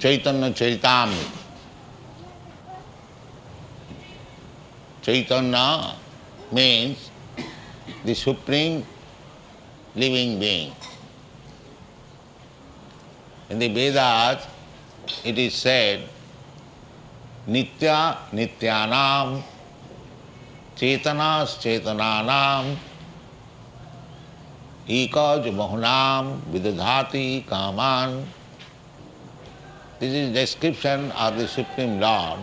Chaitanya Charitamrita. Chaitanya means the supreme living being. In the Vedas, it is said, Nitya Nityanam, Chetanas Chetananam, Ekaj Mahunam Vidadhati Kaman. This is description of the Supreme Lord.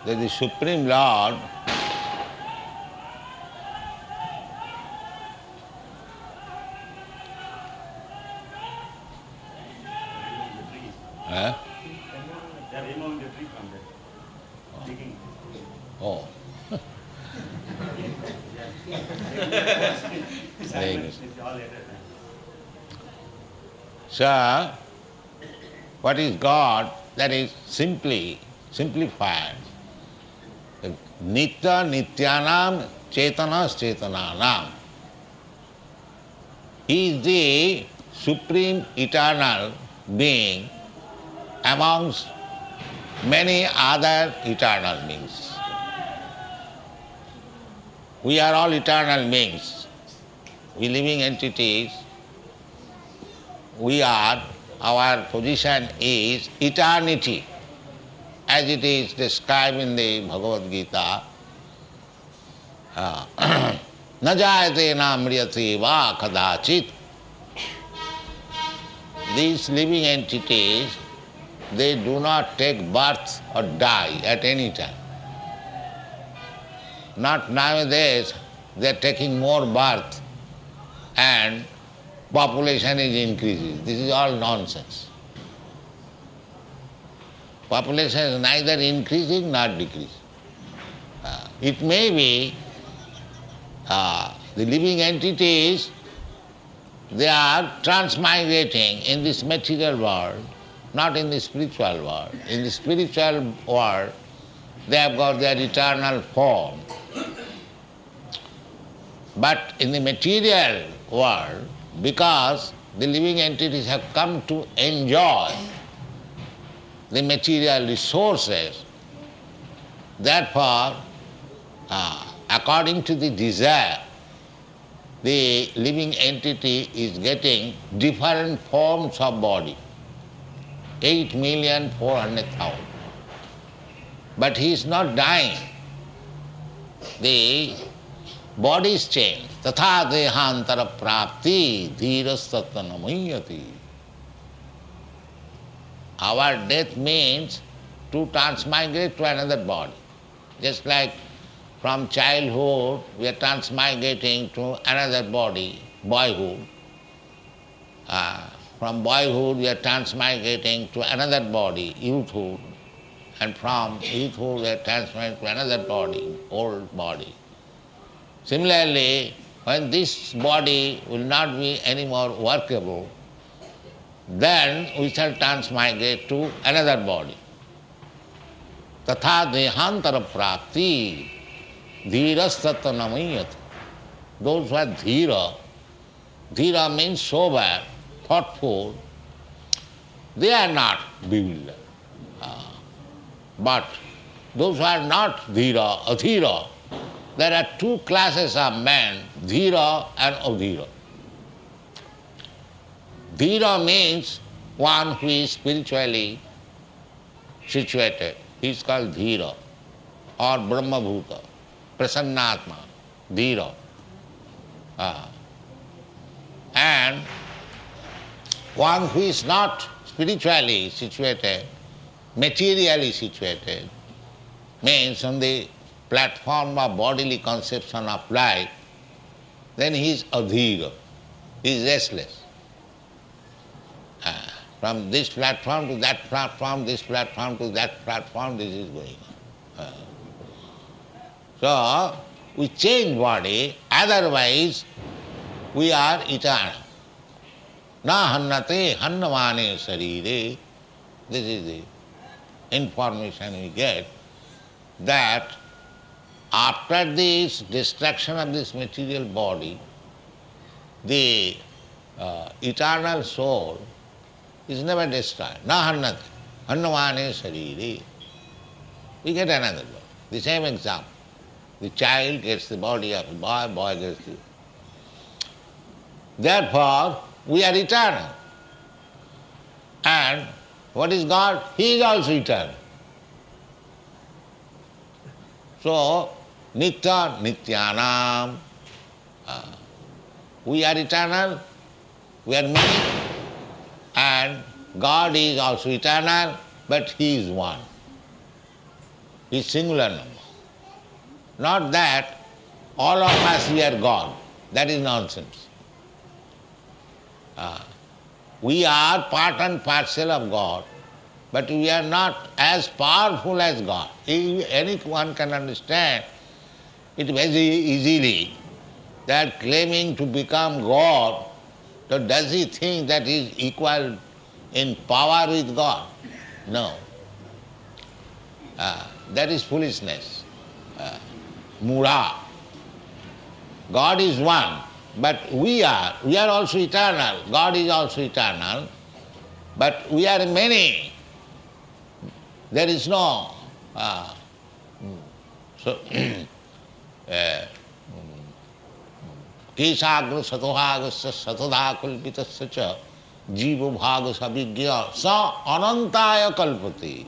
That the Supreme Lord They are removing the tree from there. Digging. Oh. So, what is God? That is simplified. Nitya Nityanam Chetanas Chetananam. He is the supreme eternal being amongst many other eternal beings. We are all eternal beings. We living entities. Our position is eternity, as it is described in the Bhagavad Gita. Na jayate na mriyate va kadachit. These living entities, they do not take birth or die at any time. Not nowadays, they are taking more birth and population is increasing. This is all nonsense. Population is neither increasing nor decreasing. It may be the living entities, they are transmigrating in this material world, not in the spiritual world. In the spiritual world, they have got their eternal form. But in the material world, because the living entities have come to enjoy the material resources, therefore, according to the desire, the living entity is getting different forms of body. 8,400,000. But he is not dying. The body is changed. Tatha dehantara prapti dhirastatanamayati. Our death means to transmigrate to another body. Just like from childhood we are transmigrating to another body, boyhood. From boyhood we are transmigrating to another body, youthhood. And from youthhood we are transmigrating to another body, old body. Similarly, when this body will not be any more workable, then we shall transmigrate to another body. Tatha dehantara prapti dhirastatanamayati. Those who are dhira means sober, thoughtful, they are not bewildered. But those who are not dhira, adhira, there are two classes of men, dhira and adhira. Dhira means one who is spiritually situated. He is called dhira or brahmabhuta, prasannatma, dhira. And one who is not spiritually situated, materially situated, means on the platform of bodily conception of life, then he is adhira, he is restless. From this platform to that platform, this platform to that platform, this is going on. So, we change body, otherwise we are eternal. Na hannate hannamane sarire. This is the information we get, that after this destruction of this material body, the eternal soul It's never destroyed. Na hannate. Hannavane sariri. We get another body. The same example. The child gets the body of a boy, boy gets the... Therefore, we are eternal. And what is God? He is also eternal. So, nitya nityanam. We are eternal, we are many, and God is also eternal, but He is one. He is singular number. Not that all of us we are God. That is nonsense. We are part and parcel of God, but we are not as powerful as God. Anyone can understand it very easily that claiming to become God, so does he think that he is equal in power with God? No. That is foolishness. Mura. God is one, but we are also eternal. God is also eternal, but we are many. There is no केशाग्र सतोहागस्य सतधा कल्पितस्य च जीव भाग सविज्ञ स अनंताय कल्पते.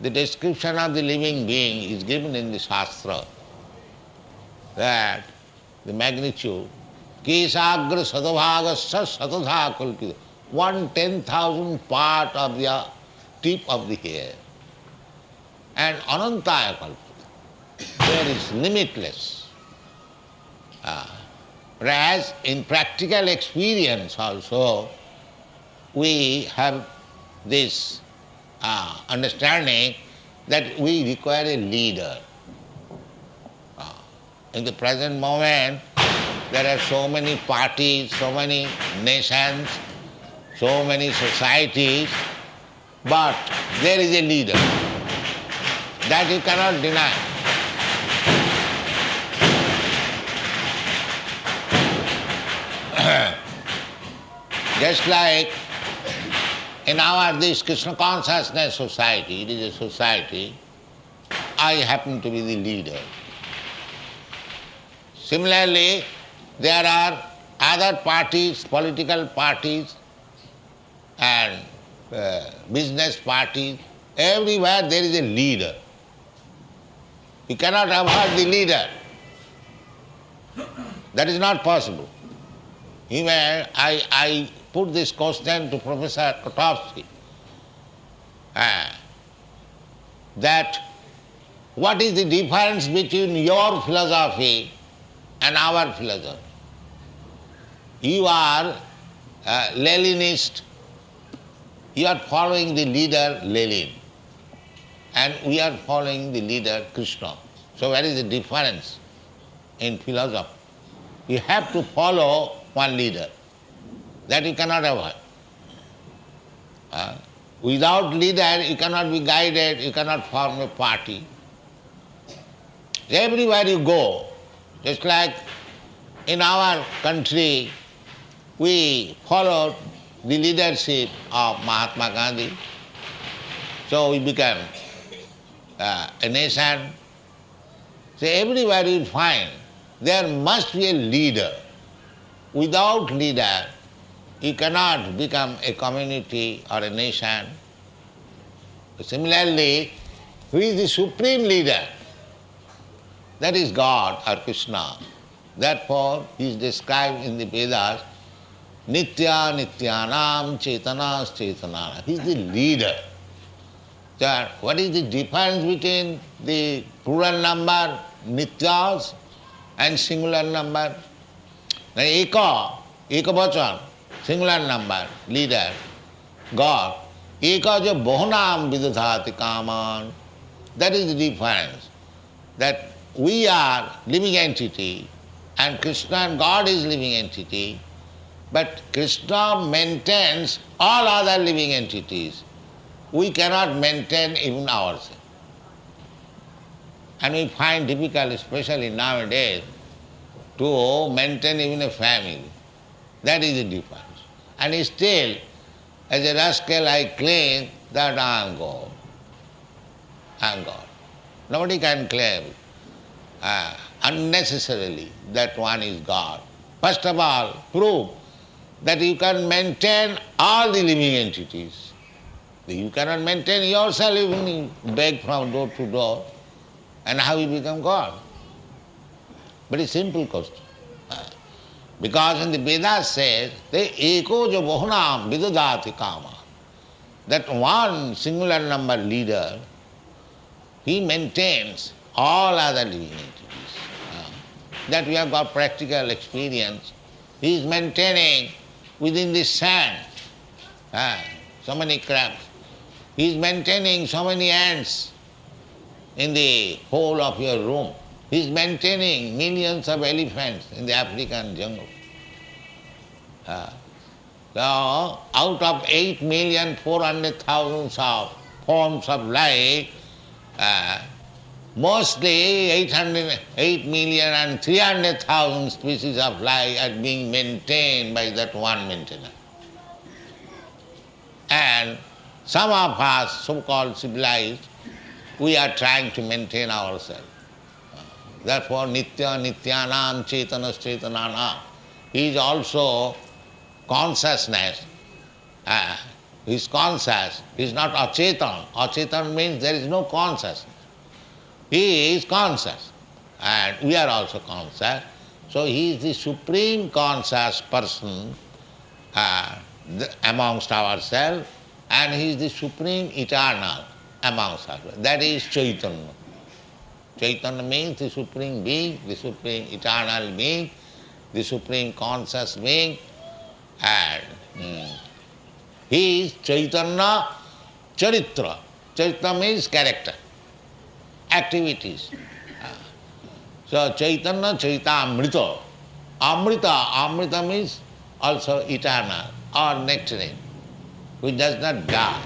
The description of the living being is given in the Shastra, that the magnitude केशाग्र सतोभागस्य सतधा कल्पित, 1/10,000 part of the tip of the hair, and anantaya kalpita, there is limitless. Whereas in practical experience also, we have this understanding that we require a leader. In the present moment, there are so many parties, so many nations, so many societies, but there is a leader. That you cannot deny. Just like in our this Krishna consciousness society, it is a society, I happen to be the leader. Similarly, there are other parties, political parties and business parties. Everywhere there is a leader. You cannot avoid the leader. That is not possible. Even I put this question to Professor Kotovsky, that what is the difference between your philosophy and our philosophy? You are a Leninist, you are following the leader Lenin, and we are following the leader Krishna. So what is the difference in philosophy? You have to follow one leader. That you cannot avoid. Without leader, you cannot be guided, you cannot form a party. Everywhere you go, just like in our country, we followed the leadership of Mahatma Gandhi. So we became a nation. So everywhere you find there must be a leader. Without leader, you cannot become a community or a nation. Similarly, who is the supreme leader? That is God or Krishna. Therefore, he is described in the Vedas, Nitya Nityanam Chetanas Chetanana. He is the leader. So, what is the difference between the plural number Nityas and singular number? Eka vachan, singular number, leader, God. Eka jo bahunam vidadhati kaman. That is the difference. That we are living entity and Krishna and God is living entity, but Krishna maintains all other living entities. We cannot maintain even ourselves. And we find difficult, especially nowadays, to maintain even a family. That is the difference. And still, As a rascal, I claim that I am God. I am God. Nobody can claim unnecessarily that one is God. First of all, prove that you can maintain all the living entities. You cannot maintain yourself even you beg from door to door, and how you become God? Very simple question. Because in the Vedas says, the eko jo bahunam vidadati kama, that one singular number leader, he maintains all other living entities. That we have got practical experience. He is maintaining within the sand so many crabs. He is maintaining so many ants in the whole of your room. He is maintaining millions of elephants in the African jungle. So, out of 8,400,000 of forms of life, mostly 8,300,000 species of life are being maintained by that one maintainer. And some of us, so-called civilized, we are trying to maintain ourselves. Therefore, nitya nityanam chetanas chetananam. He is also consciousness. He is conscious. He is not achetan. Achetan means there is no consciousness. He is conscious. And we are also conscious. So he is the supreme conscious person amongst ourselves, and he is the supreme eternal amongst ourselves. That is Chaitanya. Chaitanya means the supreme being, the supreme eternal being, the supreme conscious being, and he is Chaitanya Charitra. Charitra means character, activities. So Chaitanya Charitamrita. Amrita means also eternal or nectarine, which does not die.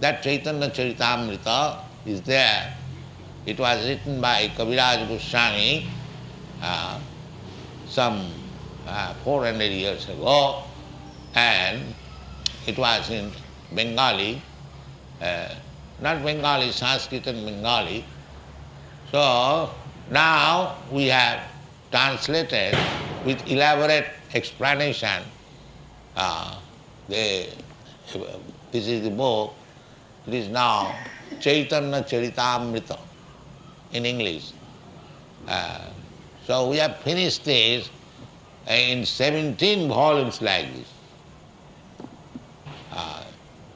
That Chaitanya Charitamrita is there. It was written by Kaviraj Goswami some 400 years ago, and it was in Bengali, not Bengali, Sanskrit and Bengali. So now we have translated with elaborate explanation. This is the book. It is now Chaitanya Charitamrita in English. So we have finished this in 17 volumes like this.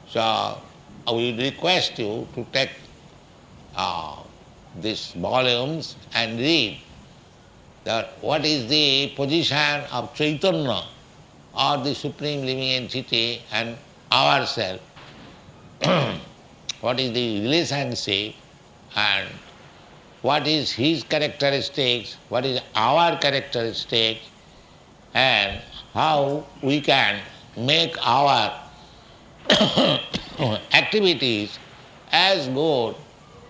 So I will request you to take these volumes and read that what is the position of Chaitanya or the Supreme Living Entity and ourselves, what is the relationship and what is his characteristics, what is our characteristics, and how we can make our activities as good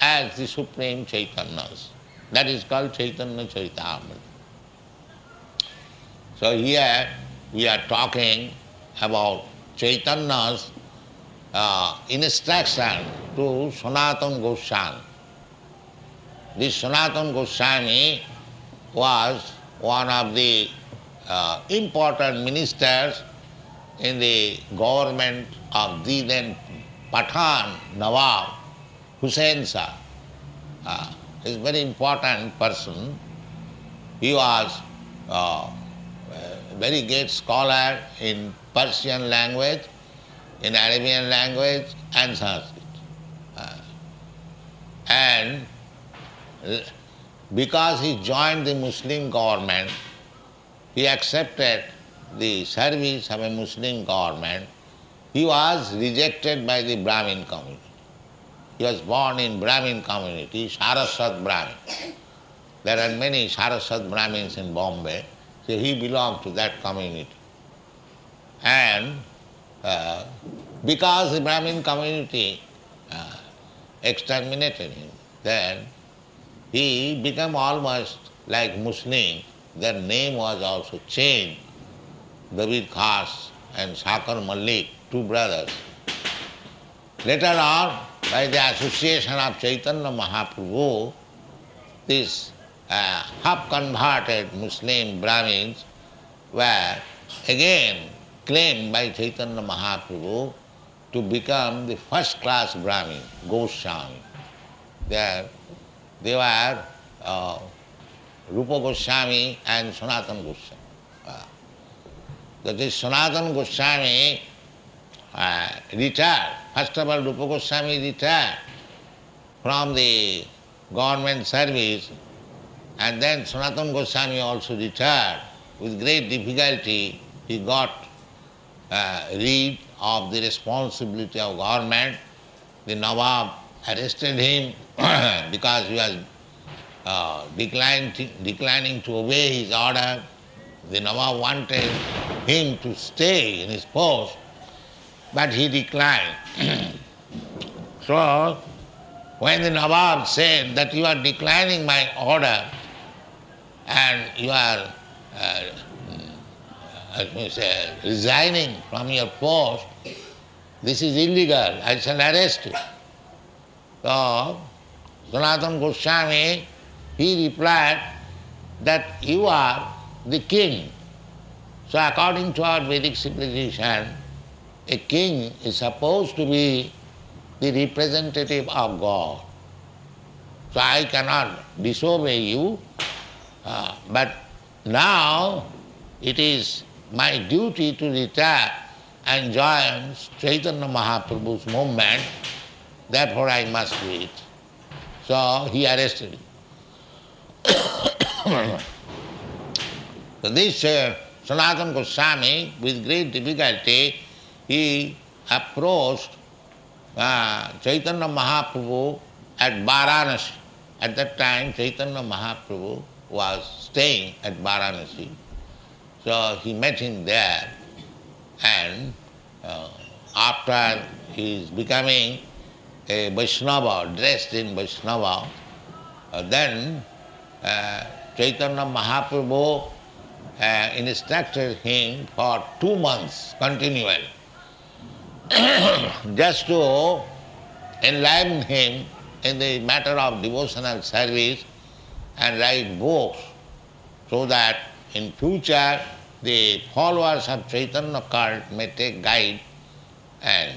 as the Supreme Chaitanya's. That is called Chaitanya Charitamrita. So here we are talking about Chaitanya's instruction to Sanatana Goswami. This Sanatana Goswami was one of the important ministers in the government of the then Pathan Nawab Hussain Shah. He is a very important person. He was a very great scholar in Persian language, in Arabian language and Sanskrit. And because he joined the Muslim government, he accepted the service of a Muslim government, he was rejected by the Brahmin community. He was born in Brahmin community, Saraswat Brahmin. There are many Saraswat Brahmins in Bombay, so he belonged to that community. And because the Brahmin community exterminated him, then he became almost like Muslim. Their name was also changed. David Khas and Sakar Malik two brothers. Later on, by the association of Chaitanya Mahaprabhu, these half-converted Muslim Brahmins were again claimed by Chaitanya Mahaprabhu to become the first-class Brahmin, Goswami. They were Rupa Goswami and Sanatana Goswami. This Sanatana Goswami retired. First of all, Rupa Goswami retired from the government service, and then Sanatana Goswami also retired. With great difficulty, he got rid of the responsibility of government. The Nawab arrested him because he was declining to obey his order. The Nawab wanted him to stay in his post, but he declined. So, when the Nawab said that you are declining my order and you are resigning from your post, this is illegal, I shall arrest you. So, Sanatana Goswami, he replied that you are the king. So according to our Vedic civilization, a king is supposed to be the representative of God. So I cannot disobey you, but now it is my duty to retire and join Chaitanya Mahaprabhu's movement, therefore I must do it. So he arrested him. So this Sanatana Goswami, with great difficulty, he approached Chaitanya Mahaprabhu at Varanasi. At that time, Chaitanya Mahaprabhu was staying at Varanasi. So he met him there, and after his becoming a Vaishnava, dressed in Vaishnava, then Chaitanya Mahaprabhu instructed him for 2 months continually just to enliven him in the matter of devotional service and write books so that in future the followers of Chaitanya cult may take guide and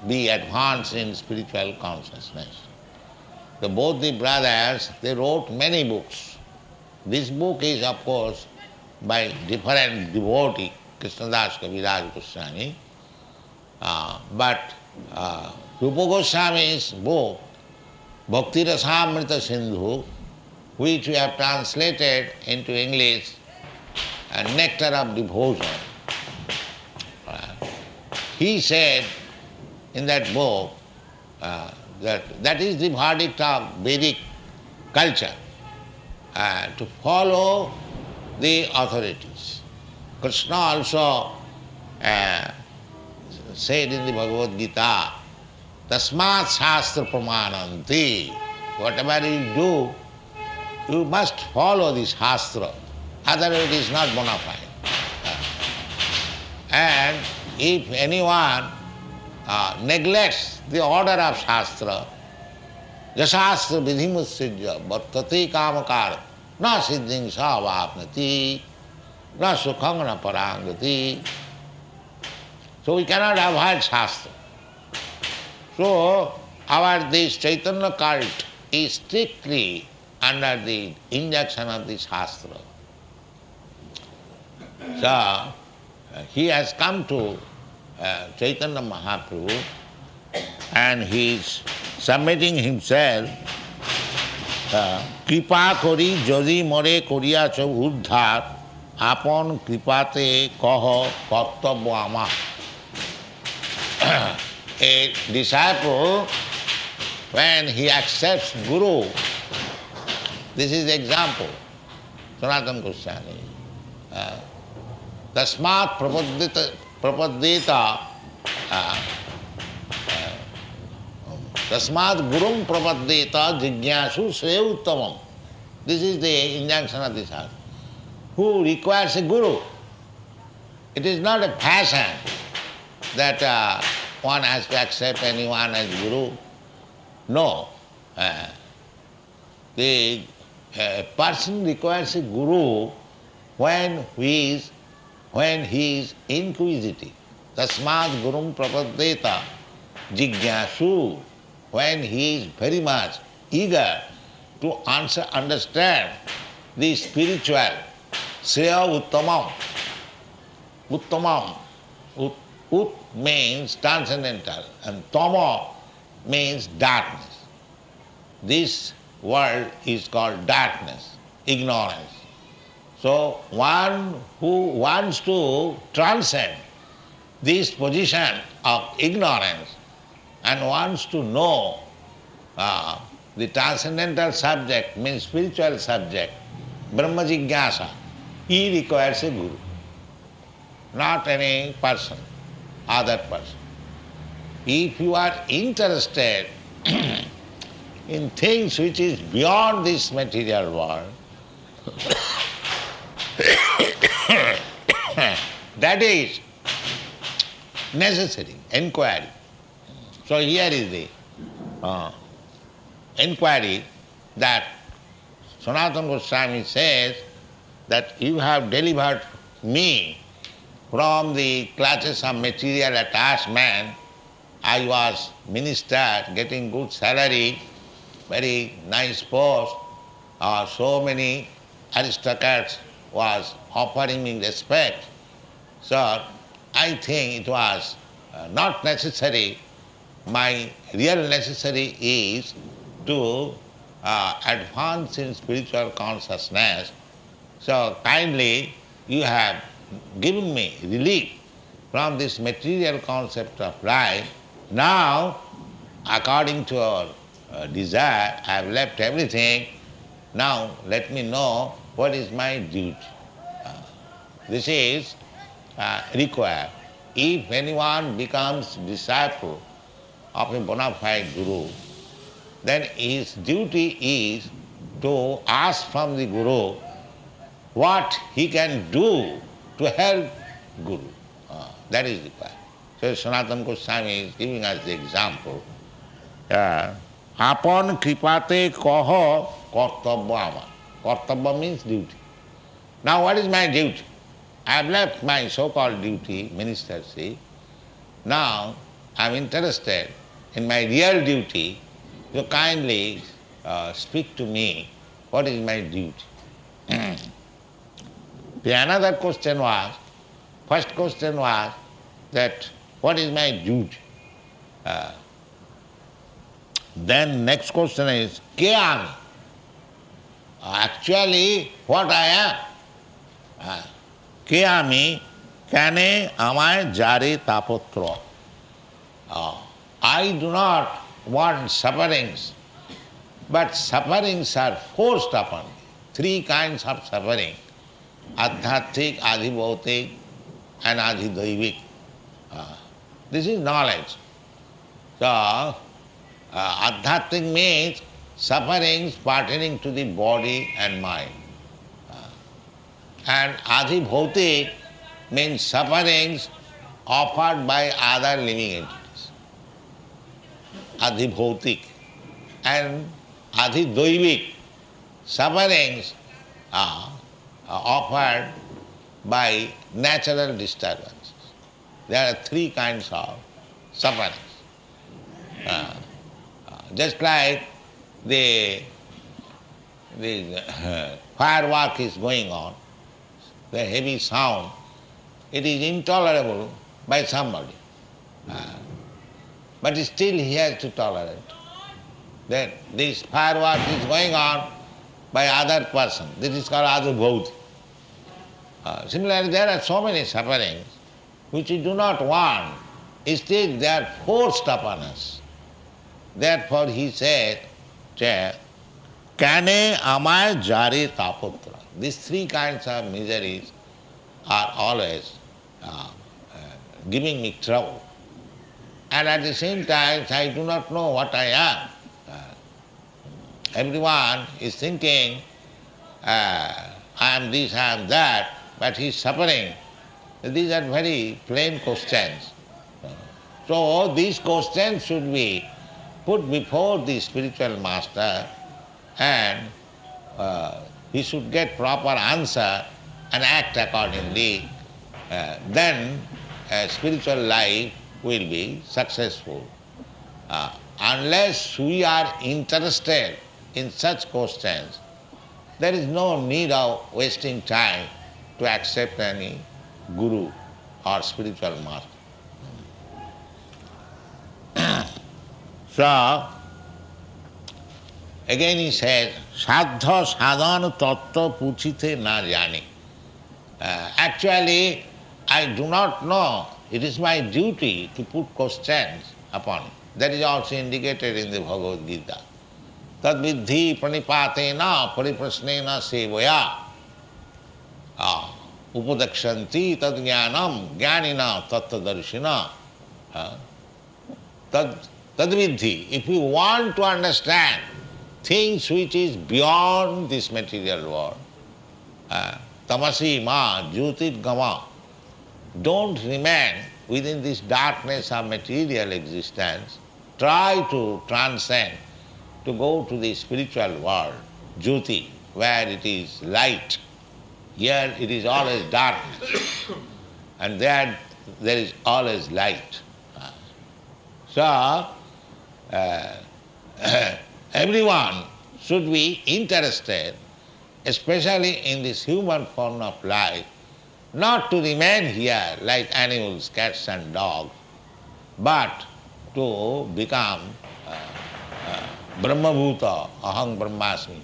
be advanced in spiritual consciousness. So both the brothers, they wrote many books. This book is, of course, by different devotee, Krishnadas Kaviraj Goswami, but Rupa Goswami's book, Bhakti Rasamrita Sindhu, which we have translated into English, Nectar of Devotion. He said in that book that is the verdict of Vedic culture, to follow the authorities. Krishna also said in the Bhagavad Gita, Tasmat Shastra Pramananti. Whatever you do, you must follow the Shastra, otherwise it is not bona fide. And if anyone neglects the order of Shastra, Yashastra vidhimussijya vartate kamakar na siddhing sa vapnati na sukhang na parangati. So we cannot avoid Shastra. So this Chaitanya cult is strictly under the injunction of the Shastra. So he has come to Chaitanya Mahaprabhu and he is submitting himself, Kripa kori jodi more koriyacha uddhar apon kripate kaho kartabya amar. A disciple, when he accepts Guru, this is the example, Sanatana Goswami. Tasmat prapaddeta Tasmat gurum prapaddeta jignasu sreya uttamam. This is the injunction of this house. Who requires a guru? It is not a fashion that one has to accept anyone as guru. No. The person requires a guru when he is inquisitive. Tasmad gurum prapaddeta jigyasu, when he is very much eager to understand the spiritual. Sreya uttamam. Uttamam. Ut means transcendental and tama means darkness. This world is called darkness, ignorance. So one who wants to transcend this position of ignorance and wants to know the transcendental subject, means spiritual subject, Brahma Jigyasa, he requires a guru, not any person, other person. If you are interested in things which is beyond this material world, that is necessary, inquiry. So here is the inquiry that Sanatana Goswami says that you have delivered me from the clutches of material attachment. I was minister, getting good salary, very nice post, so many aristocrats was offering me respect. So I think it was not necessary. My real necessary is to advance in spiritual consciousness. So kindly you have given me relief from this material concept of life. Now, according to your desire, I have left everything. Now let me know what is my duty. This is required. If anyone becomes disciple of a bona fide guru, then his duty is to ask from the guru what he can do to help guru. That is required. So Sanatana Goswami is giving us the example. Apon kripate koho kartabya ama. Kartabya means duty. Now what is my duty? I have left my so-called duty, ministership. Now I am interested in my real duty. So kindly speak to me, what is my duty? The another question was, first question was that what is my duty? Then next question is, ke ami? Actually, what I am? Ke ami kane amay jare tapotra? I do not want sufferings, but sufferings are forced upon me. Three kinds of suffering: adhyatmik, adhibhautik, and adhidaivik. This is knowledge. So, adhyatmik means sufferings pertaining to the body and mind. And adhibhautik means sufferings offered by other living entities. Adhibhautik. And adhidaivik, sufferings offered by natural disturbances. There are three kinds of sufferings. Just like the firework is going on, the heavy sound, it is intolerable by somebody. But still he has to tolerate. Then this firework is going on by other person. This is called adhibhautik. Similarly, there are so many sufferings which we do not want. Still they are forced upon us. Therefore he said, Kane amay jare tapotra. These three kinds of miseries are always giving me trouble. And at the same time, I do not know what I am. Everyone is thinking, I am this, I am that, but he is suffering. These are very plain questions. So these questions should be put before the spiritual master, and he should get proper answer and act accordingly. Then spiritual life will be successful. Unless we are interested in such questions, there is no need of wasting time to accept any guru or spiritual master. So, again he says, Sadha sadhana tattva puchite na jani. Actually, I do not know. It is my duty to put questions upon it. That is also indicated in the Bhagavad Gita. Tad vidhi pranipatena pariprasnena sevaya upadakshanti tad jnanam jnanina tattadarshina. Tad vidhi. If you want to understand things which is beyond this material world, tamasi ma jyotir gama, don't remain within this darkness of material existence. Try to transcend, to go to the spiritual world, jyoti, where it is light. Here it is always darkness, and there is always light. So, everyone should be interested, especially in this human form of life, not to remain here like animals, cats and dogs, but to become Brahmabhuta, Aham Brahmasmi.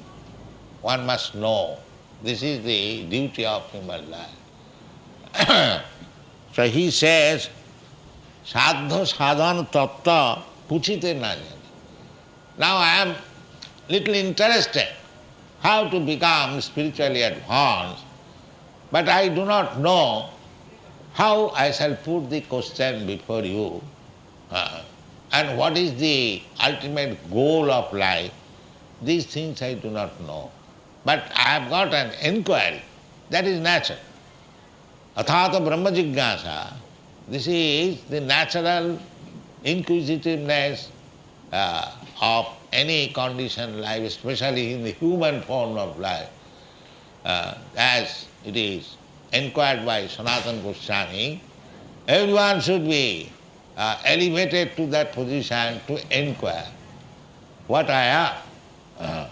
One must know. This is the duty of human life. So he says, Sadha sadhana tattva puchite na jani. Now I am little interested how to become spiritually advanced, but I do not know how I shall put the question before you, and what is the ultimate goal of life. These things I do not know. But I have got an inquiry. That is natural. Athata Brahma Jignasa. This is the natural inquisitiveness of any conditioned life, especially in the human form of life, as it is inquired by Sanatana Goswami. Everyone should be elevated to that position to inquire what I am.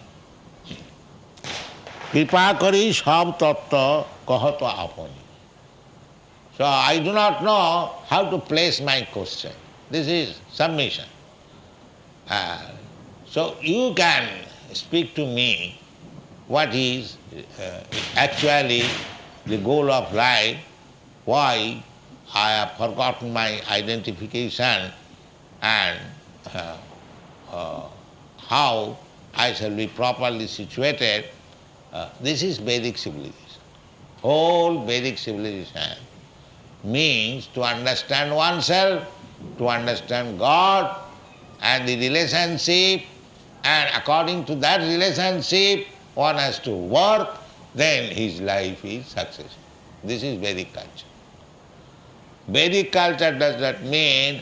Kripa kari sab tattva kahato apani. So I do not know how to place my question. This is submission. So you can speak to me what is actually the goal of life, why I have forgotten my identification, and how I shall be properly situated. This is Vedic civilization. Whole Vedic civilization means to understand oneself, to understand God and the relationship, and according to that relationship one has to work, then his life is successful. This is Vedic culture. Vedic culture does not mean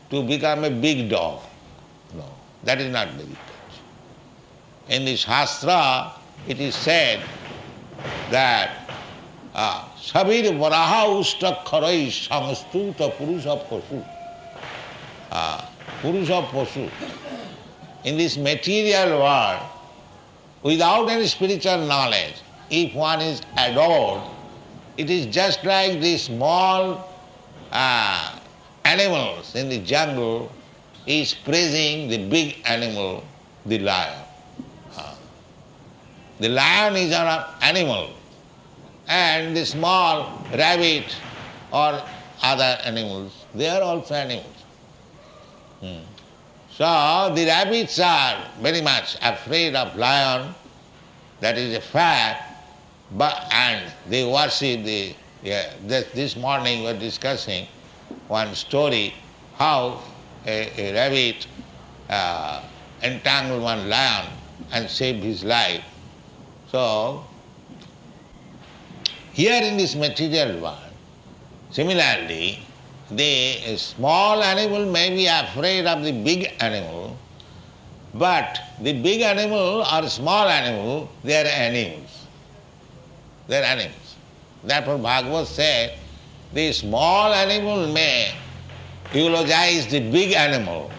to become a big dog. No, that is not Vedic culture. In the Shastra it is said that Sabir Varaha Ustakharai Samastuta Purusha Pasu. Purusha Pasu. In this material world, without any spiritual knowledge, if one is adored, it is just like the small animals in the jungle is praising the big animal, the lion. The lion is an animal, and the small rabbit or other animals, they are also animals. So the rabbits are very much afraid of lion, that is a fact, and they worship this morning we were discussing one story, how a rabbit entangled one lion and saved his life. So, here in this material world, similarly, the small animal may be afraid of the big animal, but the big animal or small animal, they are animals. They are animals. Therefore Bhagavad said, the small animal may eulogize the big animal.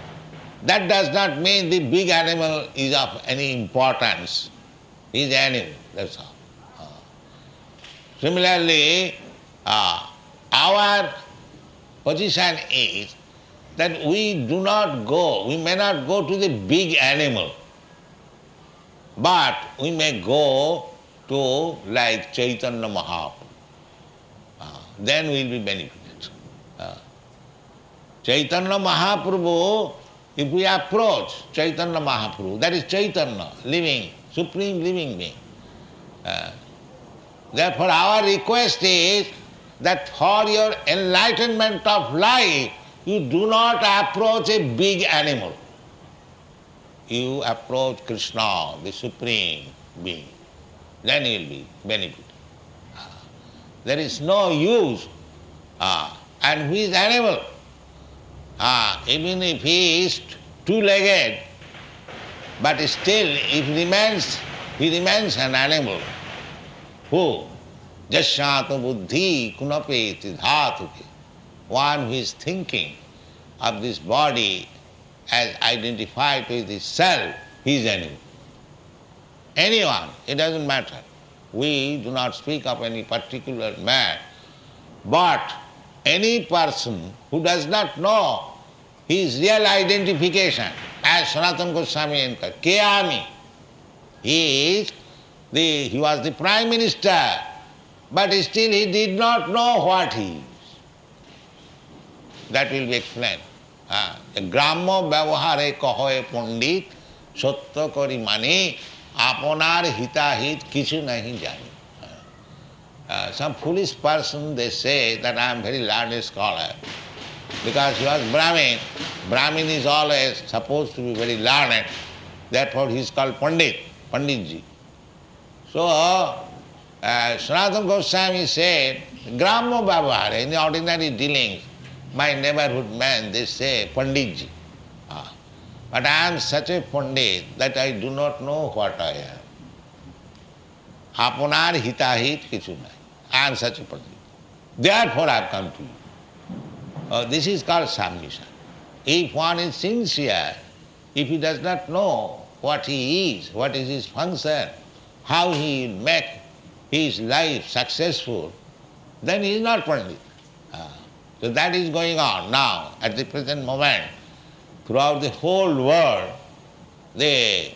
That does not mean the big animal is of any importance. He is an animal, that's all. Similarly, our position is that we may not go to the big animal, but we may go to like Chaitanya Mahaprabhu. Then we will be benefited. Chaitanya Mahaprabhu, if we approach Chaitanya Mahaprabhu, that is Chaitanya, living, supreme living being. Therefore our request is that for your enlightenment of life, you do not approach a big animal. You approach Krishna, the supreme being. Then you will be benefited. There is no use. And who is animal? Even if he is two-legged, but still he remains an animal. Who? Jasyata buddhi kunapeti dhatuke. One who is thinking of this body as identified with his self, he is animal. Anyone, it doesn't matter. We do not speak of any particular man, but any person who does not know his real identification, as Sanatana Goswami encouraged, Kayami, he was the Prime Minister, but still he did not know what he is. That will be explained. Grammo Vyavahare Kahoe Pandit Satya Kari Mani Aponar Hitahit Kichu Nahi Jani. Some foolish person, they say that I am very learned scholar because he was Brahmin. Brahmin is always supposed to be very learned. Therefore he is called Pandit, Panditji. So Sanatana Goswami said, Grammo Vyavahare, in the ordinary dealings, my neighborhood man, they say Panditji. But I am such a Pandit that I do not know what I am. Aponar hitahit kichu nahi. I am such a Pandit. Therefore I have come to you. This is called submission. If one is sincere, if he does not know what he is, what is his function, how he will make his life successful, then he is not Pandit. So that is going on now, at the present moment. Throughout the whole world, the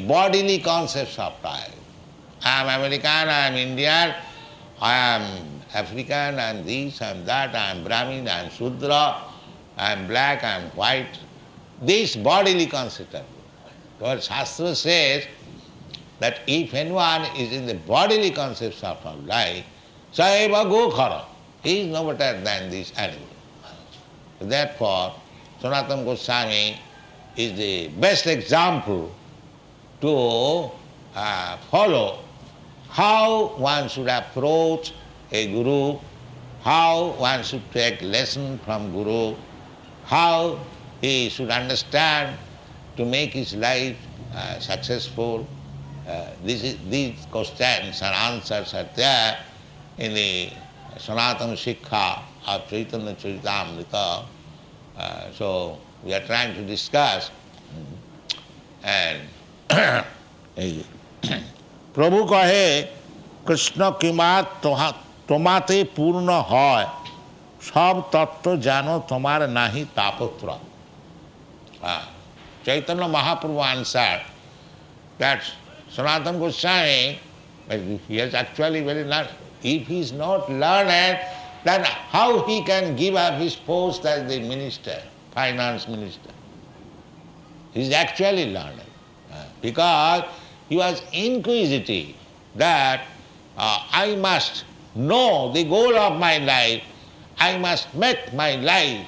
bodily concepts of life. I am American, I am Indian, I am African, I am this, I am that, I am Brahmin, I am Shudra, I am black, I am white. This bodily concept of life. But Shastra says that if anyone is in the bodily concepts of life, Saiva Gokhara, he is no better than this animal. Therefore, Sanatana Goswami is the best example to follow how one should approach a guru, how one should take lesson from guru, how he should understand to make his life successful. These questions and answers are there in the Sanatana Shikha of Chaitanya Charitamrita. So we are trying to discuss, and Prabhu kahe Krishna kimat tomate purna hoy sab tattva jano tomar nahi tapotra. Chaitanya Mahaprabhu answered that Sanatana Goswami, he is actually very learned. If he is not learned, then how he can give up his post as the minister, finance minister? He is actually learned. Because he was inquisitive that I must know the goal of my life, I must make my life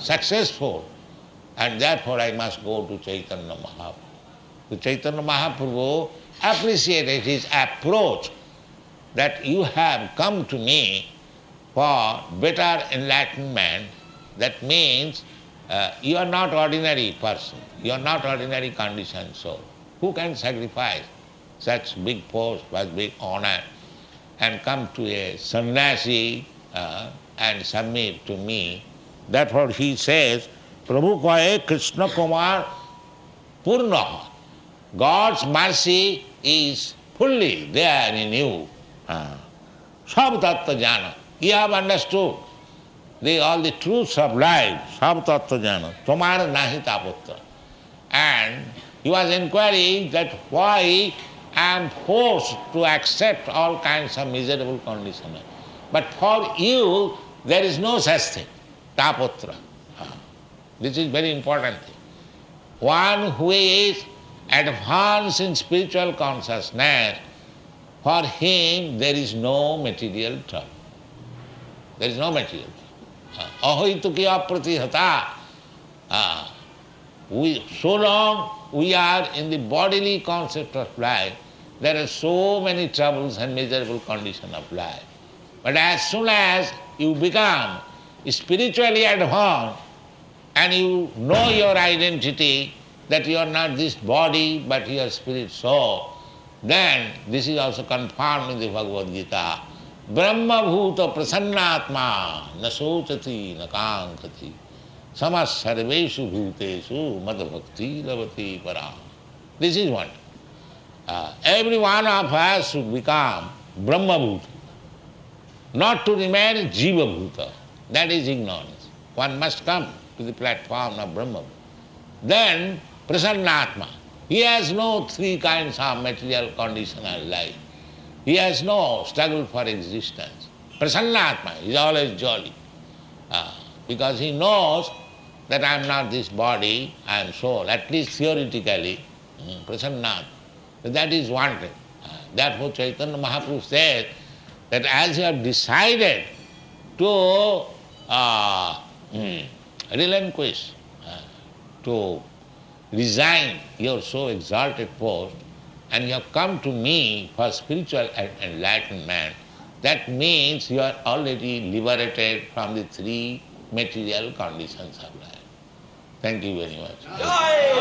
successful, and therefore I must go to Chaitanya Mahaprabhu. So Chaitanya Mahaprabhu appreciated his approach, that you have come to me for better enlightenment, that means you are not ordinary person, you are not ordinary conditioned soul. Who can sacrifice such big post, such big honor, and come to a sannyasi and submit to me? That's what he says. Prabhu kahe Krishna Kumar Purna. God's mercy is fully there in you. Sab tattva jana. You have understood all the truths of life. Sab tattva jana. Tomara nahi taputra. And he was inquiring that why I am forced to accept all kinds of miserable conditions. But for you, there is no such thing. Taputra. This is very important thing. One who is advanced in spiritual consciousness, for him there is no material trouble. There is no material trouble. Ahoituki apratihata. So long we are in the bodily concept of life, there are so many troubles and miserable conditions of life. But as soon as you become spiritually advanced and you know your identity, that you are not this body but you are spirit soul, then this is also confirmed in the Bhagavad Gita. Brahma bhuta prasannatma na sochati na kankati samas sarveshu bhuteshu mad bhakti lavati para. This is one. Every one of us should become Brahma bhuta, not to remain Jiva bhuta. That is ignorance. One must come to the platform of Brahma. Then Prasannatma. He has no three kinds of material conditional life. He has no struggle for existence. Prasannatma is always jolly. Because he knows that I am not this body, I am soul, at least theoretically. Prasannatma. That is wanted. Therefore Chaitanya Mahaprabhu says that as you have decided to relinquish, to resign your so exalted post, and you have come to me for spiritual enlightenment, that means you are already liberated from the three material conditions of life. Thank you very much.